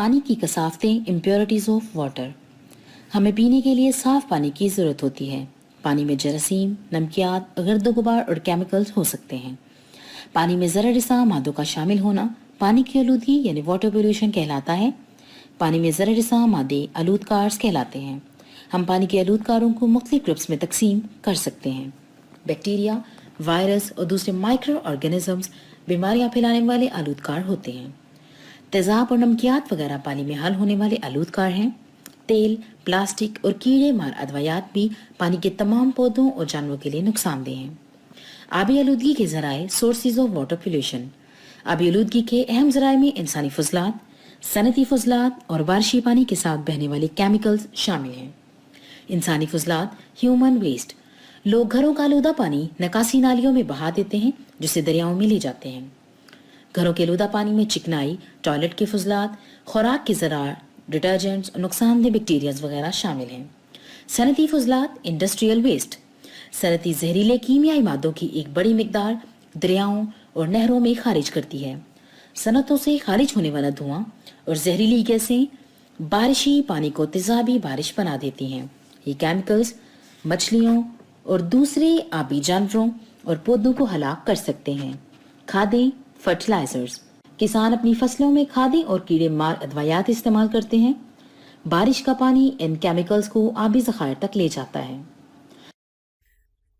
पानी की कसावतें, impurities of water. हमें पीने के लिए साफ पानी की ज़रूरत होती है। पानी में जरासीम, नमकियात, गर्द गुबार और केमिकल्स हो सकते हैं। पानी में ज़रारिसा मादों का शामिल होना पानी की आलूदगी यानी वाटर पोल्यूशन कहलाता है। पानी में ज़रारिसा मादे आलूदकार्स कहलाते हैं। हम पानी के आलूदकारों को मुख्तलिफ ग्रुप्स में तकसीम कर सकते हैं। बैक्टीरिया, वायरस और दूसरे माइक्रो ऑर्गेनिजम्स बीमारियां फैलाने वाले आलूदकार होते हैं। तेजाब और नमकियात वगैरह पानी में हल होने वाले आलूदकार हैं। तेल, प्लास्टिक और कीड़े मार अद्वियात भी पानी के तमाम पौधों और जानवरों के लिए नुकसानदेह हैं। आबी आलूदगी के जराए, सोर्सेज ऑफ वाटर पोल्यूशन। आबी आलूदगी के अहम जराए में इंसानी फजलात, सनती फजलात और बारिशी पानी के साथ बहने वाले केमिकल्स शामिल हैं। इंसानी फजलात, ह्यूमन वेस्ट। लोग घरों का आलूदा पानी निकासी नालियों में बहा देते हैं, जिसे दरियाओं में ले जाते हैं। घरों के आलूदा पानी में चिकनाई, टॉयलेट के फजलात, खुराक के ज़रार, डिटर्जेंट्स और नुकसानदेह बैक्टीरियाज वगैरह शामिल हैं। सनती फजलात, इंडस्ट्रियल वेस्ट। सनती जहरीले कीमियाई मादों की एक बड़ी मिकदार दरियाओं और नहरों में खारिज करती है। सनतों से खारिज होने वाला धुआं और जहरीली गैसें बारिशी पानी को तेजाबी बारिश बना देती हैं। ये केमिकल्स मछलियों और दूसरे आबी जानवरों और पौधों को हलाक कर सकते हैं। खादें, फर्टिलाइजर्स। किसान अपनी फसलों में खादें और कीड़े मार अद्वियात इस्तेमाल करते हैं। बारिश का पानी इन केमिकल्स को आबी ज़खायर तक ले जाता है।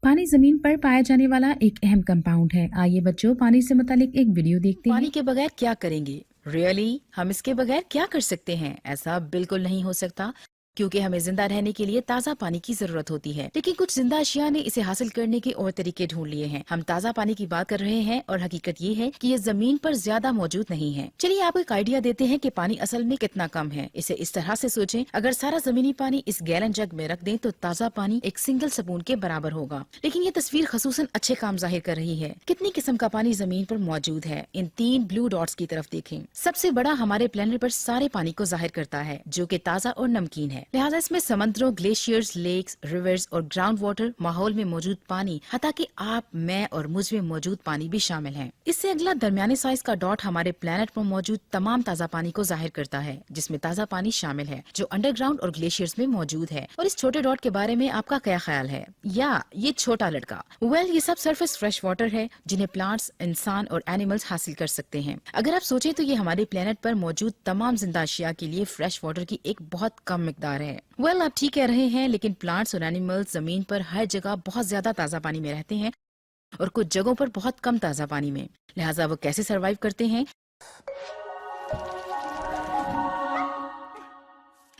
पानी जमीन पर पाया जाने वाला एक अहम कंपाउंड है। आइए बच्चों, पानी से मुतालिक एक वीडियो देखते हैं। पानी के बगैर क्या करेंगे? रियली हम इसके बगैर क्या कर सकते हैं? ऐसा बिल्कुल नहीं हो सकता, क्योंकि हमें जिंदा रहने के लिए ताज़ा पानी की जरूरत होती है। लेकिन कुछ जिंदा अशिया ने इसे हासिल करने के और तरीके ढूंढ लिए हैं। हम ताज़ा पानी की बात कर रहे हैं और हकीकत ये है कि ये जमीन पर ज्यादा मौजूद नहीं है। चलिए आपको एक आइडिया देते हैं कि पानी असल में कितना कम है। इसे इस तरह से सोचें, अगर सारा जमीनी पानी इस गैलन जग में रख दें तो ताज़ा पानी एक सिंगल स्पून के बराबर होगा। लेकिन ये तस्वीर खसूसन अच्छे काम जाहिर कर रही है। कितनी किस्म का पानी जमीन पर मौजूद है, इन 3 ब्लू डॉट्स की तरफ देखें। सबसे बड़ा हमारे प्लेनेट पर सारे पानी को जाहिर करता है, जो कि ताज़ा और नमकीन है। लिहाजा इसमें समंदरों, ग्लेशियर्स, लेक्स, रिवर्स और ग्राउंड वाटर, माहौल में मौजूद पानी, हत्ता कि आप, मैं और मुझ में मौजूद पानी भी शामिल है। इससे अगला दरमियाने साइज का डॉट हमारे प्लेनेट पर मौजूद तमाम ताज़ा पानी को जाहिर करता है, जिसमें ताज़ा पानी शामिल है जो अंडरग्राउंड और ग्लेशियर्स में मौजूद है। और इस छोटे डॉट के बारे में आपका क्या ख्याल है? या ये छोटा लड़का? ये सब सरफेस फ्रेश वाटर है जिन्हें प्लांट्स, इंसान और एनिमल्स हासिल कर सकते हैं। अगर आप सोचें तो ये हमारे प्लेनेट पर मौजूद तमाम जिंदा अशिया के लिए फ्रेश वाटर की एक बहुत कम मिकदार है। आप ठीक कह रहे हैं, लेकिन प्लांट्स और एनिमल्स जमीन पर हर जगह बहुत ज्यादा ताज़ा पानी में रहते हैं और कुछ जगहों पर बहुत कम ताज़ा पानी में। लिहाजा वो कैसे सरवाइव करते हैं?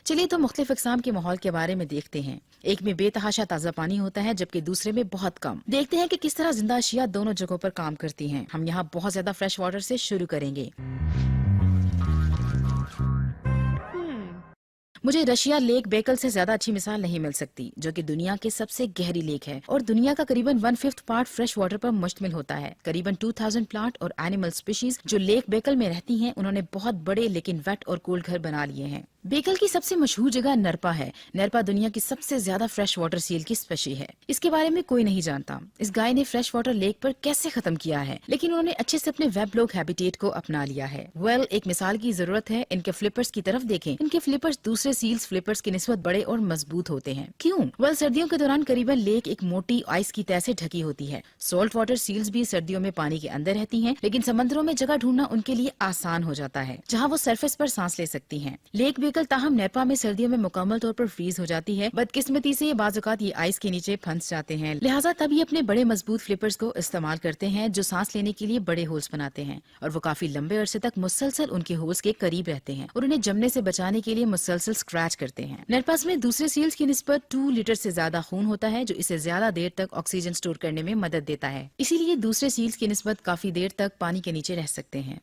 चलिए तो मुख्तलिफ अक़साम के माहौल के बारे में देखते हैं। एक में बेतहाशा ताज़ा पानी होता है, जबकि दूसरे में बहुत कम। देखते हैं कि किस तरह जिंदा अशिया दोनों जगहों पर काम करती हैं। हम यहाँ बहुत ज्यादा फ्रेश वाटर से शुरू करेंगे। मुझे रशिया लेक बेकल से ज्यादा अच्छी मिसाल नहीं मिल सकती, जो कि दुनिया की सबसे गहरी लेक है और दुनिया का करीबन 1/5 पार्ट फ्रेश वाटर पर मुश्तमिल होता है। करीबन 2000 प्लांट और एनिमल स्पीशीज जो लेक बेकल में रहती हैं, उन्होंने बहुत बड़े लेकिन वेट और कोल्ड घर बना लिए हैं। बेकल की सबसे मशहूर जगह नरपा है। नरपा दुनिया की सबसे ज्यादा फ्रेश वाटर सील की स्पेशी है। इसके बारे में कोई नहीं जानता। इस गाय ने फ्रेश वाटर लेक पर कैसे खत्म किया है, लेकिन उन्होंने अच्छे से अपने वेब लोग हैबिटेट को अपना लिया है। एक मिसाल की जरूरत है। इनके फ्लिपर्स की तरफ देखें। इनके फ्लिपर्स दूसरे सील्स फ्लिपर्स की निस्बत बड़े और मजबूत होते हैं। क्यों? सर्दियों के दौरान करीबन लेक एक मोटी आइस की तह से ढकी होती है। सॉल्ट वाटर सील्स भी सर्दियों में पानी के अंदर रहती हैं, लेकिन समंदरों में जगह ढूंढना उनके लिए आसान हो जाता है, जहाँ वो सरफेस पर सांस ले सकती हैं। लेक बेकल ताहम नरपा में सर्दियों में मुकम्मल तौर पर फ्रीज हो जाती है। बदकिस्मती से बाज़ औक़ात ये आइस के नीचे फंस जाते हैं। लिहाजा तब ये अपने बड़े मजबूत फ्लिपर्स को इस्तेमाल करते हैं, जो सांस लेने के लिए बड़े होल्स बनाते हैं, और वो काफी लंबे अरसे तक मुसलसल उनके होल्स के करीब रहते हैं और उन्हें जमने से बचाने के लिए मुसलसल स्क्रैच करते हैं। नरपास में दूसरे सील्स की निस्बत 2 लीटर से ज्यादा खून होता है, जो इसे ज्यादा देर तक ऑक्सीजन स्टोर करने में मदद देता है। इसीलिए दूसरे सील्स की निस्बत काफी देर तक पानी के नीचे रह सकते हैं।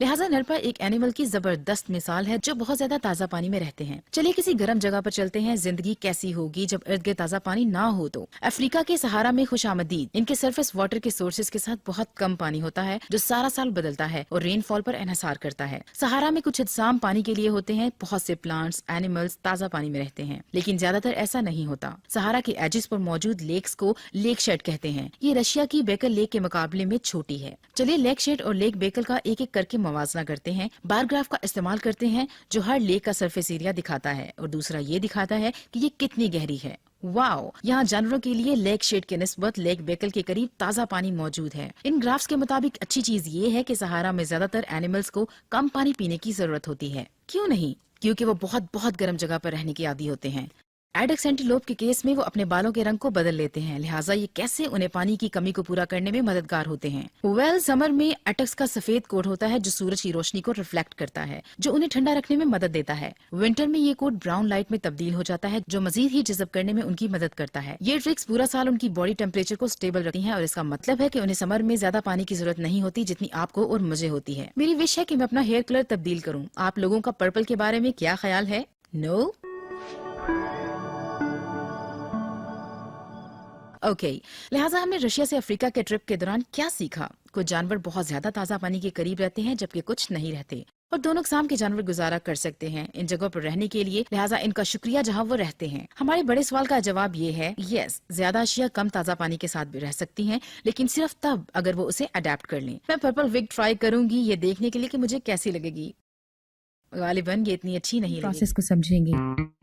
लिहाजा नरपा एक एनिमल की जबरदस्त मिसाल है, जो बहुत ज्यादा ताज़ा ताज़ा पानी में रहते हैं। चलिए किसी गर्म जगह पर चलते हैं। जिंदगी कैसी होगी जब इर्द गिर्द ताज़ा पानी ना हो तो। अफ्रीका के सहारा में खुशामदीद इनके सरफेस वाटर के सोर्सेज के साथ बहुत कम पानी होता है जो सारा साल बदलता है और रेनफॉल पर इन्हिसार करता है। सहारा में कुछ अजसाम पानी के लिए होते हैं। बहुत से प्लांट्स, एनिमल्स ताज़ा पानी में रहते हैं, लेकिन ज्यादातर ऐसा नहीं होता। सहारा के एजेस पर मौजूद लेक्स को लेक शेड कहते हैं। ये रशिया की बेकल लेक के मुकाबले में छोटी है। चलिए लेक शेड और लेक बेकल का एक एक करके मवाजना करते हैं। बार ग्राफ का इस्तेमाल करते हैं जो हर लेक का सरफेस एरिया दिखाता है और दूसरा ये दिखाता है कि ये कितनी गहरी है। वाओ, यहाँ जानवरों के लिए लेक शेड के निस्बत लेक बेकल के करीब ताज़ा पानी मौजूद है। इन ग्राफ्स के मुताबिक अच्छी चीज ये है कि सहारा में ज्यादातर एनिमल्स को कम पानी पीने की जरूरत होती है। क्यों नहीं? क्योंकि वो बहुत बहुत गर्म जगह पर रहने के आदी होते हैं। एडक्स एंटीलोप के केस में वो अपने बालों के रंग को बदल लेते हैं, लिहाजा ये कैसे उन्हें पानी की कमी को पूरा करने में मददगार होते हैं। समर में एटक्स का सफेद कोट होता है जो सूरज की रोशनी को रिफ्लेक्ट करता है, जो उन्हें ठंडा रखने में मदद देता है। विंटर में ये कोट ब्राउन लाइट में तब्दील हो जाता है जो मजीद ही जज़ब करने में उनकी मदद करता है। ये ट्रिक्स पूरा साल उनकी बॉडी टेम्परेचर को स्टेबल रखती हैं और इसका मतलब है कि उन्हें समर में ज्यादा पानी की जरूरत नहीं होती जितनी आपको और मुझे होती है। मेरी विश है कि मैं अपना हेयर कलर तब्दील करूँ। आप लोगों का पर्पल के बारे में क्या ख्याल है? नो? ओके, लिहाजा हमने रशिया से अफ्रीका के ट्रिप के दौरान क्या सीखा? कुछ जानवर बहुत ज्यादा ताज़ा पानी के करीब रहते हैं जबकि कुछ नहीं रहते, और दोनों किस्म के जानवर गुजारा कर सकते हैं इन जगहों पर रहने के लिए, लिहाजा इनका शुक्रिया जहां वो रहते हैं। हमारे बड़े सवाल का जवाब ये है, यस, ज्यादा अशिया कम ताज़ा पानी के साथ भी रह सकती हैं, लेकिन सिर्फ तब अगर वो उसे अडेप्ट कर लें। मैं पर्पल विग ट्राई करूंगी ये देखने के लिए कि मुझे कैसी लगेगी। गालिबन ये इतनी अच्छी नहीं लगेगी। प्रोसेस को समझेंगे।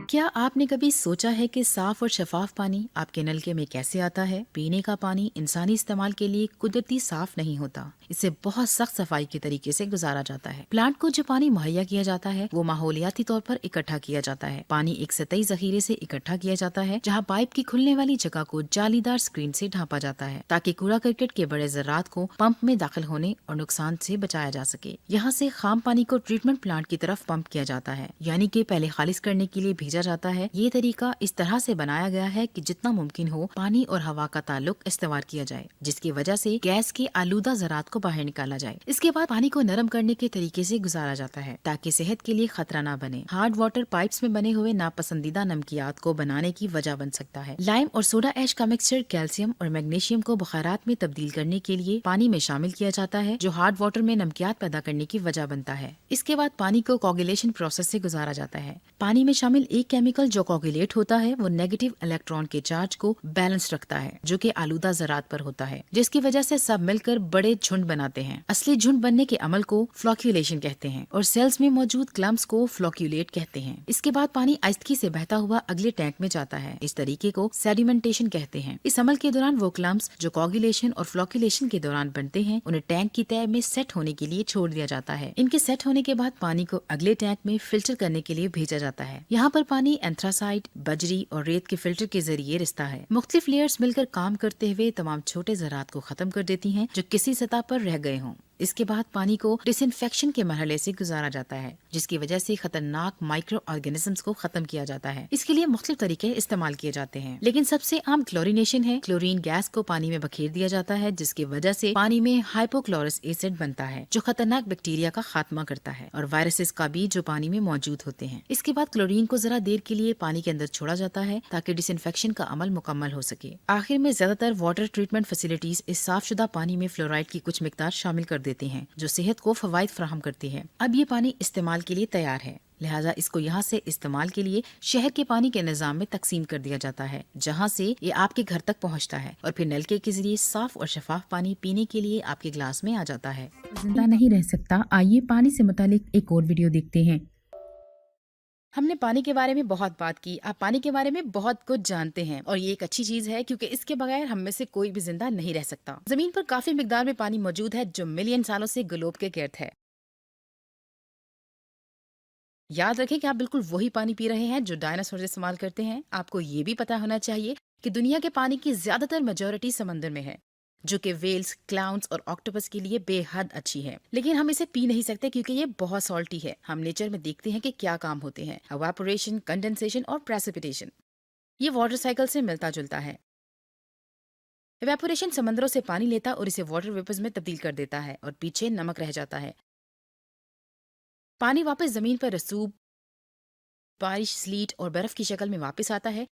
क्या आपने कभी सोचा है कि साफ और शफाफ पानी आपके नलके में कैसे आता है? पीने का पानी इंसानी इस्तेमाल के लिए कुदरती साफ नहीं होता, इसे बहुत सख्त सफाई के तरीके से गुजारा जाता है। प्लांट को जो पानी मुहैया किया जाता है वो माहौलियाती तौर पर इकट्ठा किया जाता है। पानी एक सतही जखीरे से इकट्ठा किया जाता है जहाँ पाइप की खुलने वाली जगह को जालीदार स्क्रीन से ढांपा जाता है ताकि कूड़ा करकट के बड़े ज़रात को पंप में दाखिल होने और नुकसान से बचाया जा सके। यहाँ से खाम पानी को ट्रीटमेंट प्लांट की तरफ पंप किया जाता है, यानी कि पहले खालिज करने के लिए भेजा जाता है। ये तरीका इस तरह से बनाया गया है कि जितना मुमकिन हो पानी और हवा का ताल्लुक इस्तेमाल किया जाए, जिसकी वजह से गैस के आलूदा ज़रात को बाहर निकाला जाए। इसके बाद पानी को नरम करने के तरीके से गुजारा जाता है ताकि सेहत के लिए खतरा न बने। हार्ड वाटर पाइप्स में बने हुए नापसंदीदा नमकियात को बनाने की वजह बन सकता है। लाइम और सोडा ऐश का मिक्सचर कैल्शियम और मैग्नीशियम को बुखारात में तब्दील करने के लिए पानी में शामिल किया जाता है, जो हार्ड वाटर में नमकियात पैदा करने की वजह बनता है। इसके बाद पानी को कोगुलेशन प्रोसेस से गुजारा जाता है। पानी में शामिल एक केमिकल जो कोगुलेट होता है वो नेगेटिव इलेक्ट्रॉन के चार्ज को बैलेंस रखता है जो कि आलूदा ज़रात पर होता है, जिसकी वजह से सब मिलकर बड़े झुंड बनाते हैं। असली झुंड बनने के अमल को फ्लोक्यूलेशन कहते हैं और सेल्स में मौजूद क्लम्प्स को फ्लोक्यूलेट कहते हैं। इसके बाद पानी आहिस्ती से बहता हुआ अगले टैंक में जाता है। इस तरीके को सेडिमेंटेशन कहते हैं। इस अमल के दौरान वो क्लम्प्स जो कोगुलेशन और फ्लोक्यूलेशन के दौरान बनते हैं उन्हें टैंक की तह में सेट होने के लिए छोड़ दिया जाता है। इनके सेट होने के बाद पानी को अगले टैंक में फिल्टर करने के लिए भेजा जाता है। यहाँ पर पानी एंथ्रासाइट, बजरी और रेत के फिल्टर के जरिए रिश्ता है। मुख्तलिफ लेयर्स मिलकर काम करते हुए तमाम छोटे ज़रात को खत्म कर देती हैं जो किसी सतह पर रह गए हों। इसके बाद पानी को डिसइंफेक्शन के मरहले से गुजारा जाता है, जिसकी वजह से खतरनाक माइक्रो ऑर्गेनिजम्स को खत्म किया जाता है। इसके लिए मुख्तलिफ तरीके इस्तेमाल किए जाते हैं, लेकिन सबसे आम क्लोरीनेशन है। क्लोरीन गैस को पानी में बखेर दिया जाता है, जिसकी वजह से पानी में हाइपोक्लोरस एसिड बनता है जो खतरनाक बैक्टीरिया का खात्मा करता है और वायरसेस का भी जो पानी में मौजूद होते हैं। इसके बाद क्लोरीन को जरा देर के लिए पानी के अंदर छोड़ा जाता है ताकि डिसइंफेक्शन का अमल मुकम्मल हो सके। आखिर में ज्यादातर वाटर ट्रीटमेंट फैसिलिटीज इस साफ शुदा पानी में फ्लोराइड की कुछ मिकदार शामिल कर देते हैं जो सेहत को फवायद फराहम करती है। अब ये पानी इस्तेमाल के लिए तैयार है, लिहाजा इसको यहाँ से इस्तेमाल के लिए शहर के पानी के निजाम में तकसीम कर दिया जाता है, जहाँ से ये आपके घर तक पहुँचता है और फिर नलके के जरिए साफ और शफाफ पानी पीने के लिए आपके ग्लास में आ जाता है। जिंदा नहीं रह सकता। आइए पानी से मुतालिक एक और वीडियो देखते हैं। हमने पानी के बारे में बहुत बात की, आप पानी के बारे में बहुत कुछ जानते हैं और ये एक अच्छी चीज है क्योंकि इसके बगैर हम में से कोई भी जिंदा नहीं रह सकता। जमीन पर काफी मिकदार में पानी मौजूद है जो मिलियन सालों से ग्लोब के गिर्द है। याद रखें कि आप बिल्कुल वही पानी पी रहे हैं जो डायनासोर इस्तेमाल करते हैं। आपको ये भी पता होना चाहिए कि दुनिया के पानी की ज्यादातर मेजॉरिटी समंदर में है, जो कि वेल्स, क्लाउन्स और ऑक्टोपस के लिए बेहद अच्छी है, लेकिन हम इसे पी नहीं सकते क्योंकि ये बहुत सॉल्टी है। हम नेचर में देखते हैं कि क्या काम होते हैं, एवापोरेशन, कंडेंसेशन और प्रेसिपिटेशन। ये वाटर साइकिल से मिलता जुलता है। इवेपोरेशन समंदरों से पानी लेता और इसे वाटर वेपर्स में तब्दील कर देता है और पीछे नमक रह जाता है। पानी वापस जमीन पर रसूब, बारिश, स्लीट और बर्फ की शक्ल में वापस आता है।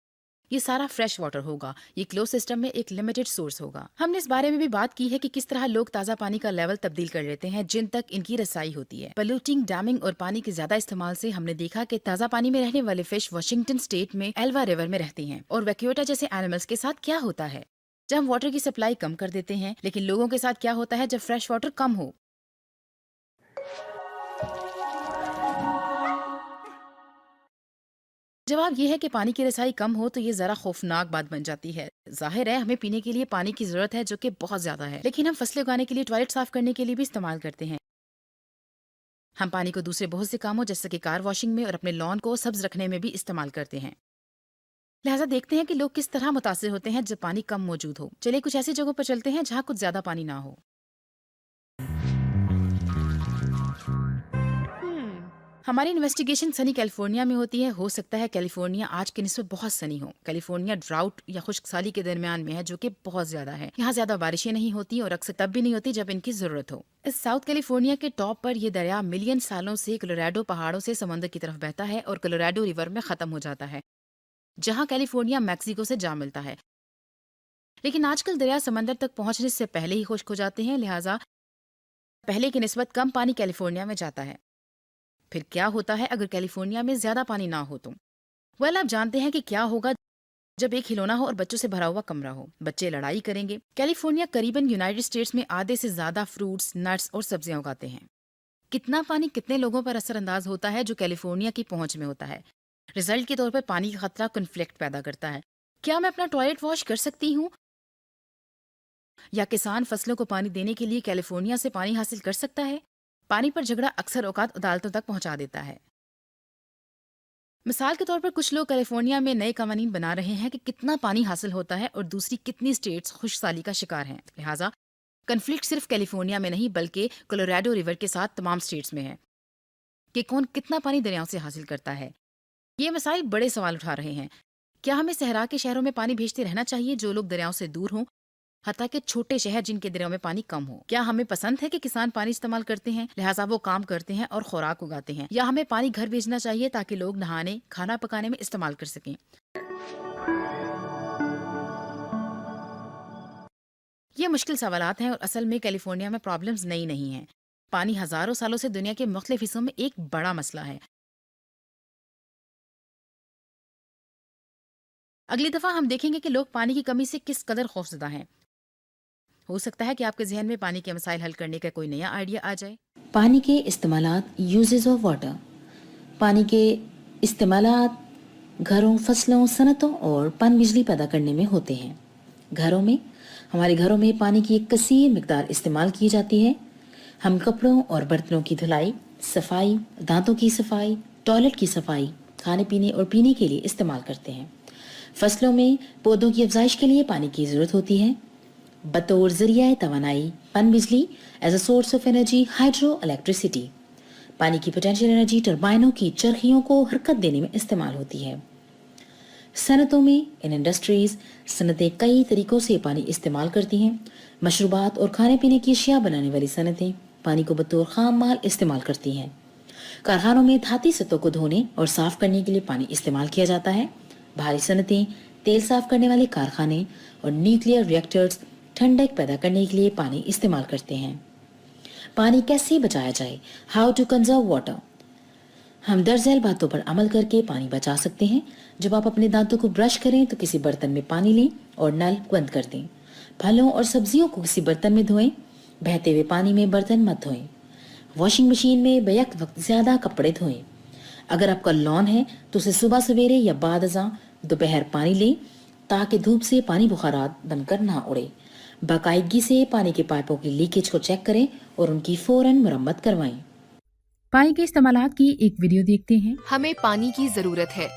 ये सारा फ्रेश वाटर होगा। ये क्लोज सिस्टम में एक लिमिटेड सोर्स होगा। हमने इस बारे में भी बात की है कि किस तरह लोग ताज़ा पानी का लेवल तब्दील कर लेते हैं जिन तक इनकी रसाई होती है। पोल्यूटिंग, डैमिंग और पानी के ज्यादा इस्तेमाल से हमने देखा कि ताज़ा पानी में रहने वाले फिश वाशिंगटन स्टेट में एल्वा रिवर में रहती हैं। और वैक्यूटा जैसे एनिमल्स के साथ क्या होता है जब हम वाटर की सप्लाई कम कर देते हैं? लेकिन लोगों के साथ क्या होता है जब फ्रेश वाटर कम हो? जवाब ये है कि पानी की रसाई कम हो तो ये जरा खौफनाक बात बन जाती है। जाहिर है हमें पीने के लिए पानी की जरूरत है जो कि बहुत ज्यादा है, लेकिन हम फसलें उगाने के लिए, टॉयलेट साफ करने के लिए भी इस्तेमाल करते हैं। हम पानी को दूसरे बहुत से कामों जैसे कि कार वॉशिंग में और अपने लॉन को सब्ज रखने में भी इस्तेमाल करते हैं। लिहाजा देखते हैं कि लोग किस तरह मुतासिर होते हैं जब पानी कम मौजूद हो। चलिए कुछ ऐसी जगहों पर चलते हैं जहाँ कुछ ज्यादा पानी ना हो। हमारी इन्वेस्टिगेशन सनी कैलिफोर्निया में होती है। हो सकता है कैलिफोर्निया आज की निस्बत बहुत सनी हो। कैलिफोर्निया ड्राउट या खुश्क साली के दरमियान में है जो कि बहुत ज्यादा है। यहाँ ज्यादा बारिशें नहीं होती और अक्सर तब भी नहीं होती जब इनकी जरूरत हो। इस साउथ कैलिफोर्निया के टॉप पर यह दरिया मिलियन सालों से कोलोराडो पहाड़ों से समंदर की तरफ बहता है और कोलोराडो रिवर में खत्म हो जाता है जहाँ कैलिफोर्निया मैक्सिको से जा मिलता है। लेकिन आजकल दरिया समंदर तक पहुंचने से पहले ही खुश्क हो जाते हैं, लिहाजा पहले की निस्बत कम पानी कैलिफोर्निया में जाता है। फिर क्या होता है अगर कैलिफोर्निया में ज्यादा पानी ना हो तो? आप जानते हैं कि क्या होगा जब एक खिलौना हो और बच्चों से भरा हुआ कमरा हो। बच्चे लड़ाई करेंगे। कैलिफोर्निया करीबन यूनाइटेड स्टेट्स में आधे से ज्यादा फ्रूट्स, नट्स और सब्जियां उगाते हैं। कितना पानी कितने लोगों पर असरअंदाज होता है जो कैलिफोर्निया की पहुंच में होता है। रिजल्ट के तौर पर पानी का खतरा कन्फ्लिक्ट पैदा करता है। क्या मैं अपना टॉयलेट वॉश कर सकती हूँ? या किसान फसलों को पानी देने के लिए कैलिफोर्निया से पानी हासिल कर सकता है? पानी पर झगड़ा अक्सर औकात अदालतों तक पहुंचा देता है। मिसाल के तौर पर कुछ लोग कैलिफोर्निया में नए कानून बना रहे हैं कि कितना पानी हासिल होता है और दूसरी कितनी स्टेट्स खुशसाली का शिकार हैं। लिहाजा कन्फ्लिक्ट सिर्फ कैलिफोर्निया में नहीं बल्कि कोलोराडो रिवर के साथ तमाम स्टेट्स में है कि कौन कितना पानी दरियाओं से हासिल करता है। ये मसाइल बड़े सवाल उठा रहे हैं। क्या हमें सहरा के शहरों में पानी भेजते रहना चाहिए जो लोग दरियाओं से दूर हों, हत्ता के छोटे शहर जिनके दरियाओं में पानी कम हो? क्या हमें पसंद है कि किसान पानी इस्तेमाल करते हैं, लिहाजा वो काम करते हैं और खुराक उगाते हैं? या हमें पानी घर भेजना चाहिए ताकि लोग नहाने, खाना पकाने में इस्तेमाल कर सकें? ये मुश्किल सवालात हैं और असल में कैलिफोर्निया में प्रॉब्लम्स नई नहीं हैं। पानी हजारों सालों से दुनिया के मुख्तलिफ हिस्सों में एक बड़ा मसला है। अगली दफा हम देखेंगे कि लोग पानी की कमी से किस कदर खौफजदा हैं। हो सकता है कि आपके जहन में पानी के मसाइल हल करने का कोई नया आइडिया आ जाए। पानी के इस्तेमालात, यूजेस ऑफ वाटर। पानी के इस्तेमालात घरों, फसलों, सनतों और पन बिजली पैदा करने में होते हैं। घरों में, हमारे घरों में पानी की एक कसीर मिकदार इस्तेमाल की जाती है। हम कपड़ों और बर्तनों की धुलाई, सफाई, दांतों की सफाई, टॉयलेट की सफाई, खाने पीने और पीने के लिए इस्तेमाल करते हैं। फसलों में पौधों की अफजाइश के लिए पानी की जरूरत होती है। बतौर जरिया तवानाई, पन बिजली as a source of energy, hydroelectricity. पानी की पोटेंशियल एनर्जी टरबाइनों की चरखियों को हरकत देने में इस्तेमाल होती है। सनतों में, इन इंडस्ट्रीज, सनतें कई तरीकों से पानी इस्तेमाल करती हैं। मशरूबात और खाने पीने की अशिया बनाने वाली सनतें पानी को बतौर खाम माल इस्तेमाल करती हैं। कारखानों में धाती सतहों को धोने और साफ करने के लिए पानी इस्तेमाल किया जाता है। भारी सनतें, तेल साफ करने वाले कारखाने और न्यूक्लियर रिएक्टर्स ठंडक पैदा करने के लिए पानी इस्तेमाल करते हैं। पानी कैसे बचाया जाए? How to conserve water. हम दरअसल बातों पर अमल करके पानी बचा सकते हैं। जब आप अपने दांतों को ब्रश करें तो किसी बर्तन में पानी लें और नल बंद कर दें। फलों और सब्जियों को किसी बर्तन में धोएं। बहते हुए पानी में बर्तन मत धोएं। वॉशिंग मशीन में बैक वक्त ज्यादा कपड़े धोएं। अगर आपका लॉन है तो उसे सुबह सवेरे या बाद अज़ां दोपहर पानी लें ताकि धूप से पानी बुखारात बनकर ना उड़े। बाकायदगी से पानी के पाइपों की लीकेज को चेक करें और उनकी फौरन मरम्मत करवाएं। पानी के इस्तेमालात की एक वीडियो देखते हैं। हमें पानी की जरूरत है।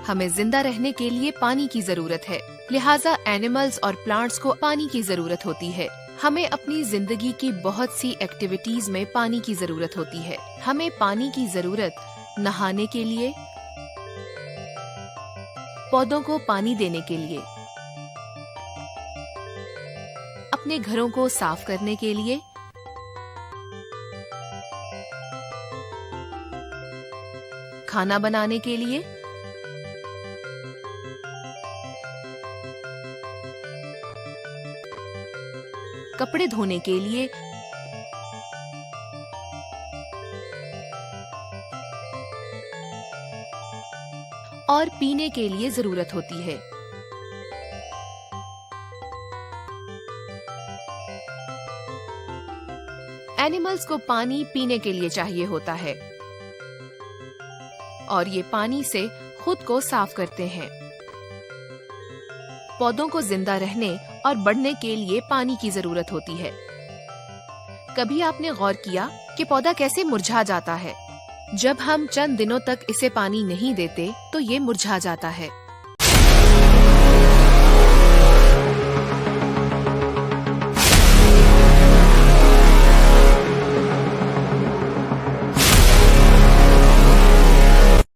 हमें जिंदा रहने के लिए पानी की जरूरत है, लिहाजा एनिमल्स और प्लांट्स को पानी की जरूरत होती है। हमें अपनी जिंदगी की बहुत सी एक्टिविटीज में पानी की जरूरत होती है। हमें पानी की जरूरत नहाने के लिए, पौधों को पानी देने के लिए, अपने घरों को साफ करने के लिए, खाना बनाने के लिए, कपड़े धोने के लिए, और पीने के लिए जरूरत होती है। एनिमल्स को पानी पीने के लिए चाहिए होता है और ये पानी से खुद को साफ करते हैं। पौधों को जिंदा रहने और बढ़ने के लिए पानी की जरूरत होती है। कभी आपने गौर किया कि पौधा कैसे मुरझा जाता है? जब हम चंद दिनों तक इसे पानी नहीं देते तो ये मुरझा जाता है।